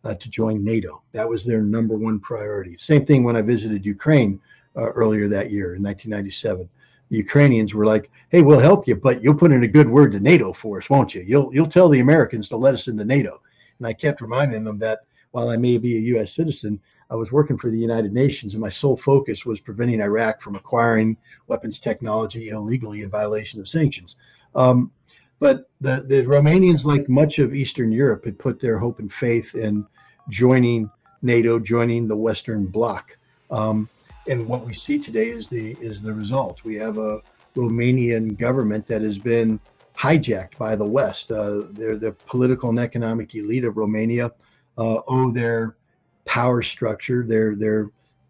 to join NATO. That was their number one priority. Same thing when I visited Ukraine earlier that year in 1997. The Ukrainians were like, "Hey, we'll help you, but you'll put in a good word to NATO for us, won't you? You'll tell the Americans to let us into NATO." And I kept reminding them that while I may be a U.S. citizen, I was working for the United Nations, and my sole focus was preventing Iraq from acquiring weapons technology illegally in violation of sanctions. But the Romanians, like much of Eastern Europe, had put their hope and faith in joining NATO, joining the Western Bloc. And what we see today is the result. We have a Romanian government that has been hijacked by the West. The political and economic elite of Romania owe their power structure,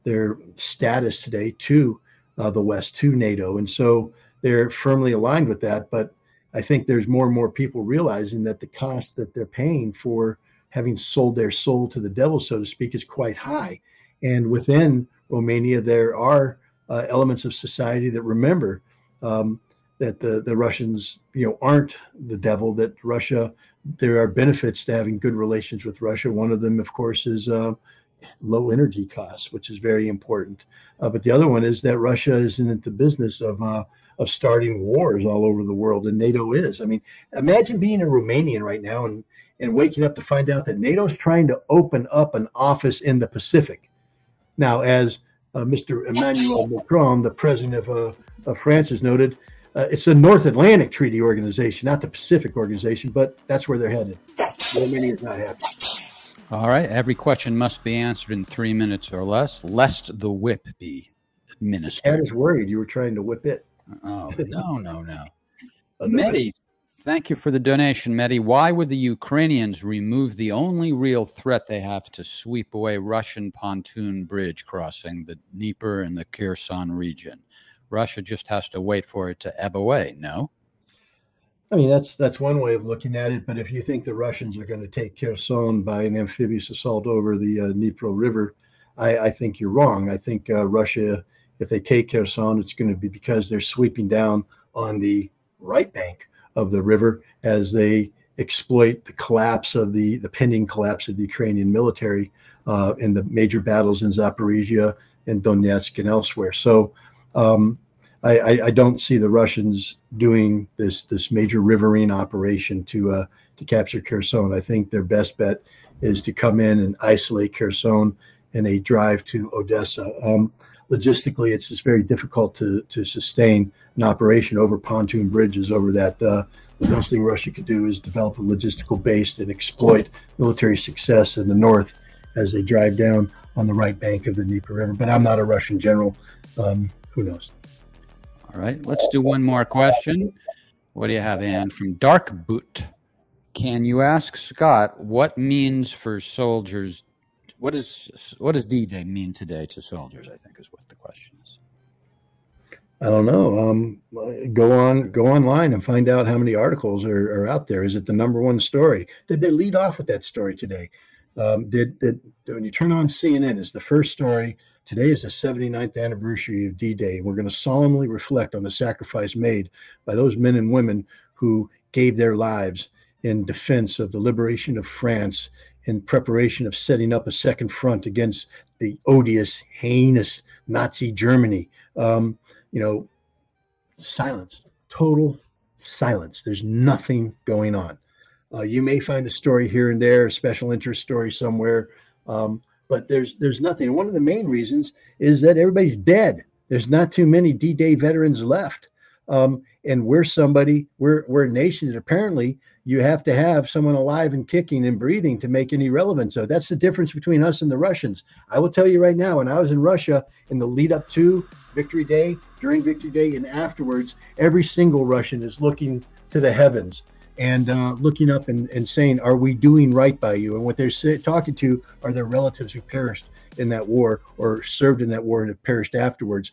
their status today to the West, to NATO. And so they're firmly aligned with that. But I think there's more and more people realizing that the cost that they're paying for having sold their soul to the devil, so to speak, is quite high. And within Romania, there are elements of society that remember that the Russians, aren't the devil, that Russia, there are benefits to having good relations with Russia. One of them, of course, is low energy costs, which is very important. But the other one is that Russia isn't in the business of starting wars all over the world, and NATO is. I mean, imagine being a Romanian right now and waking up to find out that NATO is trying to open up an office in the Pacific. Now, as Mr. Emmanuel Macron, the president of France, has noted, it's a North Atlantic Treaty Organization, not the Pacific Organization, but that's where they're headed. Romania is not happy. All right. Every question must be answered in 3 minutes or less, lest the whip be administered. Ed is worried you were trying to whip it. Oh, no. Mehdi, thank you for the donation, Mehdi. Why would the Ukrainians remove the only real threat they have to sweep away Russian pontoon bridge crossing the Dnieper and the Kherson region? Russia just has to wait for it to ebb away, no? I mean, that's one way of looking at it. But if you think the Russians are going to take Kherson by an amphibious assault over the Dnieper River, I think you're wrong. I think Russia, if they take Kherson, it's going to be because they're sweeping down on the right bank of the river as they exploit the collapse of the pending collapse of the Ukrainian military in the major battles in Zaporizhia and Donetsk and elsewhere. So I don't see the Russians doing this major riverine operation to capture Kherson. I think their best bet is to come in and isolate Kherson in a drive to Odessa. Logistically, it's just very difficult to sustain an operation over pontoon bridges over that. The best thing Russia could do is develop a logistical base and exploit military success in the north as they drive down on the right bank of the Dnieper River. But I'm not a Russian general. Who knows? All right, let's do one more question. What do you have, Ann? From Dark Boot. Can you ask Scott what means for soldiers? What does D-Day mean today to soldiers? I think is what the question is. I don't know. Go online and find out how many articles are out there. Is it the #1 story? Did they lead off with that story today? When you turn on CNN, is the first story. Today is the 79th anniversary of D-Day. We're going to solemnly reflect on the sacrifice made by those men and women who gave their lives in defense of the liberation of France, in preparation of setting up a second front against the odious, heinous Nazi Germany. Silence, total silence. There's nothing going on. You may find a story here and there, a special interest story somewhere, but there's nothing. And one of the main reasons is that everybody's dead. There's not too many D-Day veterans left. And we're a nation that apparently you have to have someone alive and kicking and breathing to make any relevance. So that's the difference between us and the Russians. I will tell you right now, when I was in Russia in the lead up to Victory Day, during Victory Day, and afterwards, every single Russian is looking to the heavens and looking up and saying, are we doing right by you? And what they're talking to are their relatives who perished in that war or served in that war and have perished afterwards.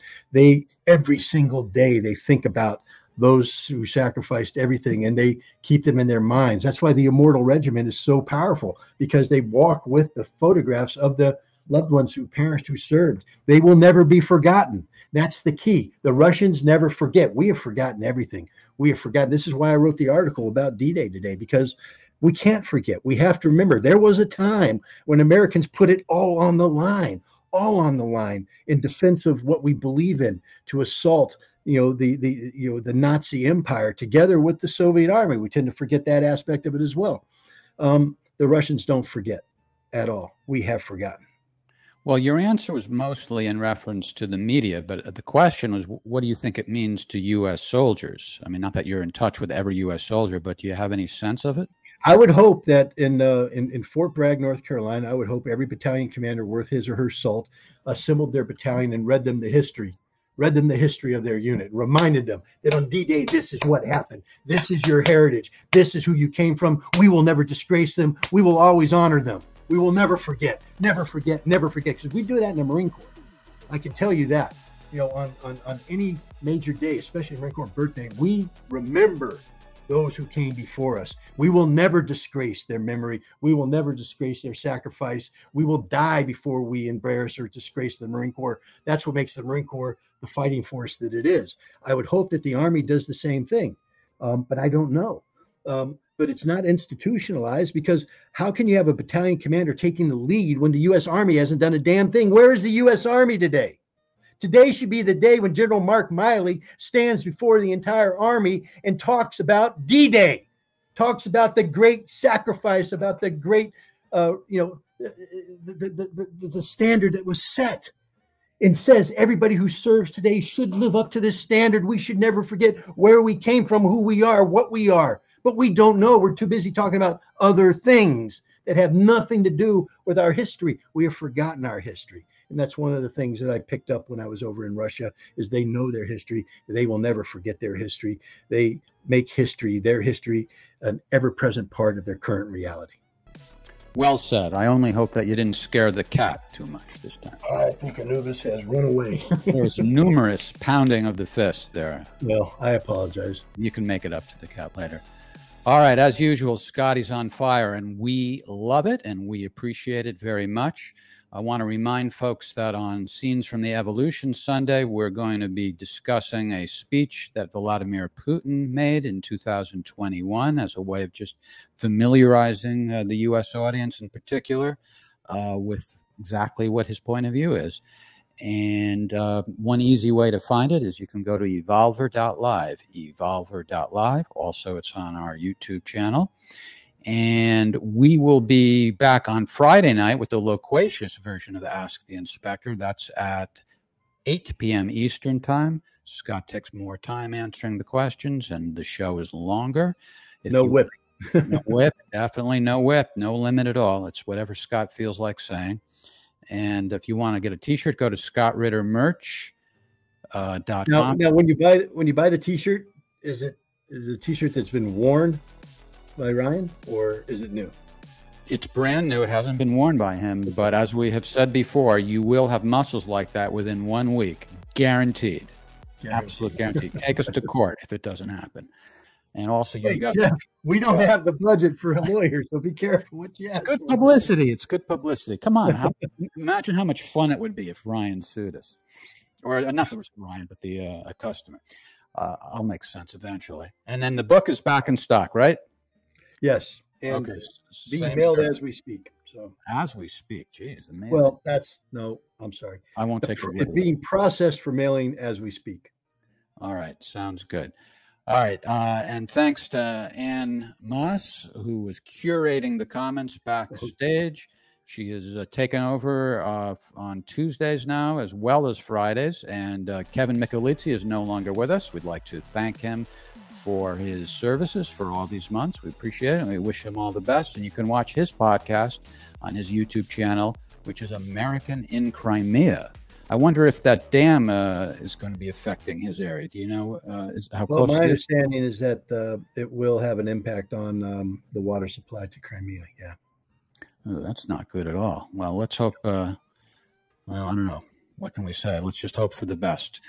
Every single day they think about those who sacrificed everything, and they keep them in their minds. That's why the Immortal Regiment is so powerful, because they walk with the photographs of the loved ones who perished, who served. They will never be forgotten. That's the key. The Russians never forget. We have forgotten everything. We have forgotten. This is why I wrote the article about D-Day today, because We can't forget. We have to remember there was a time when Americans put it all on the line in defense of what we believe in, to assault, the Nazi Empire together with the Soviet Army. We tend to forget that aspect of it as well. The Russians don't forget at all. We have forgotten. Well, your answer was mostly in reference to the media, but the question was, what do you think it means to U.S. soldiers? I mean, not that you're in touch with every U.S. soldier, but do you have any sense of it? I would hope that in Fort Bragg, North Carolina, I would hope every battalion commander worth his or her salt assembled their battalion and read them the history of their unit, reminded them that on D-Day, this is what happened. This is your heritage. This is who you came from. We will never disgrace them. We will always honor them. We will never forget, never forget, never forget. Because we do that in the Marine Corps. I can tell you that, on any major day, especially Marine Corps birthday, we remember those who came before us. We will never disgrace their memory. We will never disgrace their sacrifice. We will die before we embarrass or disgrace the Marine Corps. That's what makes the Marine Corps the fighting force that it is. I would hope that the Army does the same thing, but I don't know. But it's not institutionalized, because how can you have a battalion commander taking the lead when the U.S. Army hasn't done a damn thing? Where is the U.S. Army today? Today should be the day when General Mark Miley stands before the entire Army and talks about D-Day, talks about the great sacrifice, about the great, the standard that was set, and says everybody who serves today should live up to this standard. We should never forget where we came from, who we are, what we are. But we don't know. We're too busy talking about other things that have nothing to do with our history. We have forgotten our history. And that's one of the things that I picked up when I was over in Russia, is they know their history. They will never forget their history. They make history, their history, an ever-present part of their current reality. Well said. I only hope that you didn't scare the cat too much this time. I think Anubis has run away. There was numerous pounding of the fist there. Well, I apologize. You can make it up to the cat later. All right, as usual, Scotty's on fire, and we love it, and we appreciate it very much. I want to remind folks that on Scenes from the Evolution Sunday, we're going to be discussing a speech that Vladimir Putin made in 2021 as a way of just familiarizing the U.S. audience in particular with exactly what his point of view is. And one easy way to find it is you can go to evolver.live, evolver.live. Also, it's on our YouTube channel. And we will be back on Friday night with the loquacious version of the Ask the Inspector. That's at 8 p.m. Eastern Time. Scott takes more time answering the questions, and the show is longer. No whip. No whip. Definitely no whip. No limit at all. It's whatever Scott feels like saying. And if you want to get a T-shirt, go to scottrittermerch.com. Now, when you buy the T-shirt, is it a T-shirt that's been worn by Ryan, or is it new? It's brand new. It hasn't been worn by him. But as we have said before, you will have muscles like that within 1 week. Guaranteed. Absolute guarantee. Take us to court if it doesn't happen. And also, Jeff, we don't have the budget for a lawyer, so be careful what you ask. It's good publicity. It's good publicity. Come on. Imagine how much fun it would be if Ryan sued us. Or not Ryan, but a customer. I'll make sense eventually. And then the book is back in stock, right? Yes. And okay. Being mailed as we speak. So as we speak, geez, amazing. Well, I'm sorry. I won't take it. It's being processed for mailing as we speak. All right, sounds good. All right, and thanks to Ann Moss, who was curating the comments backstage. She is taken over on Tuesdays now, as well as Fridays. And Kevin Michelizzi is no longer with us. We'd like to thank him for his services for all these months. We appreciate it, and we wish him all the best. And you can watch his podcast on his YouTube channel, which is American in Crimea. I wonder if that dam is going to be affecting his area. Do you know how close? Well, my understanding is that it will have an impact on the water supply to Crimea. Yeah. Oh, that's not good at all. Well, let's hope. Well, I don't know. What can we say? Let's just hope for the best.